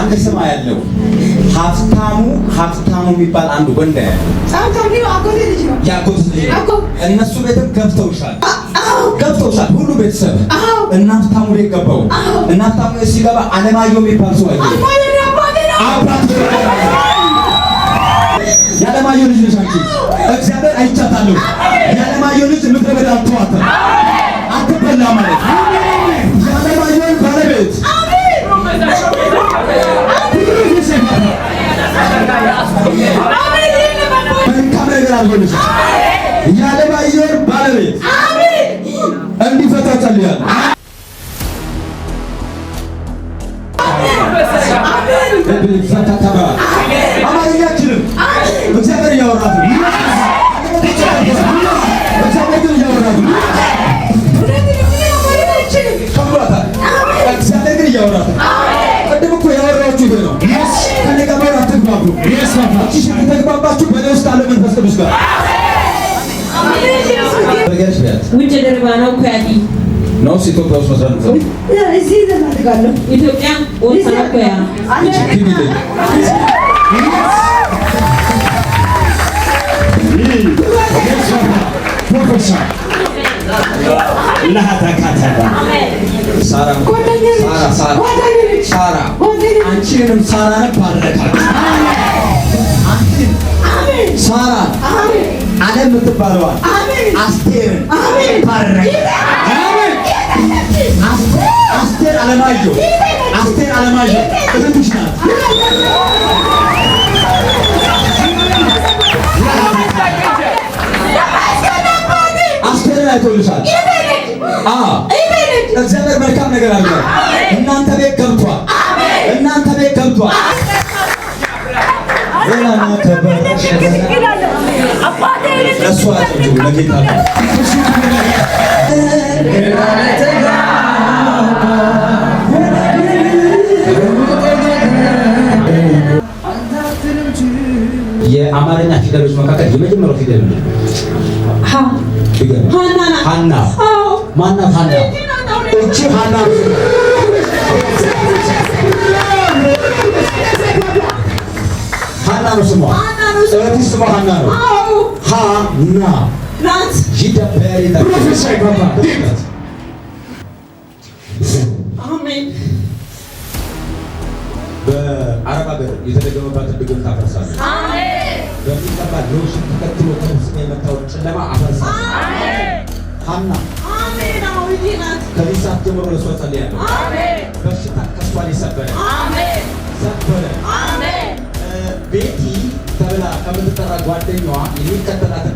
አንድ ስም ያለው ሀብታሙ የሚባል አንድ ወንድ ያለ ያጎት ልጅ እነሱ ቤትም ገብተውሻል ሁሉ ቤተሰብ እና ሀብታሙ ቤት ገባው እና ሀብታሙ ሲገባ አለማየሁ የሚባል ሰው አየ አባት ያለማየሁ ልጅ ነሽ አንቺ እግዚአብሔር አይቻታለሁ ያለማየሁ ልጅ ምድረ በዳ አትዋታ አትበላ ማለት ያለማየሁ ባለቤት መልካም ነገር አልሆነሽ ያለማየሁ ባለቤት እንዲፈታ ጸልያለሁ አማርኛችንም እግዚአብሔር እያወራት ነው እግዚአብሔር ግን እያወራት ነው ቅድም እኮ ያወራችሁ ይሄ ነው ከኔ ጋር አትግባቡ ተግባባችሁ በእኔ ውስጥ አለ መንፈስ ቅዱስ ጋር ውጭ ደርባ ነው ኮያዲ ነው ኢትዮጵያ ውስጥ መስራት ነው እዚህ ተናግጋለሁ ኢትዮጵያ ወጣ ኮያ ሳራ አንቺንም ሳራን ባረካት ሳራ አለም የምትባለዋል አስቴርን ባረካት አስቴር አለማየሁ እህትሽ ናት አስቴርን አይቶልሻል እግዚአብሔር መልካም ነገር አለ እናንተ ቤት ገብቷል ሌላ ተበረሽ ለሷ አጥሩ ለጌታ የአማርኛ ፊደሎች መካከል የመጀመሪያው ፊደል ነው ሃና ማናት ሃና እቺ ሃና ነው ስሟ እህትሽ ስሟ ሃና ነው ሃና ናት ይደበሪ ፕሮፌሰር ባባ አሜን በአረብ ሀገር የተደገመባት ድግምት ታፈርሳለች አሜን በሚቀባ ሎሽን ተከትሎ ከውስጥ የመጣው ጨለማ አፈርሳለች አሜን ሃና አሜን አውጂናት ከዚህ ሰዓት ጀምሮ ለሷ ጸልያለሁ አሜን በሽታ ከሷ ሊሰበረ አሜን ሰበረ አሜን ቤቲ ተብላ ከምትጠራ ጓደኛዋ የሚከተላትን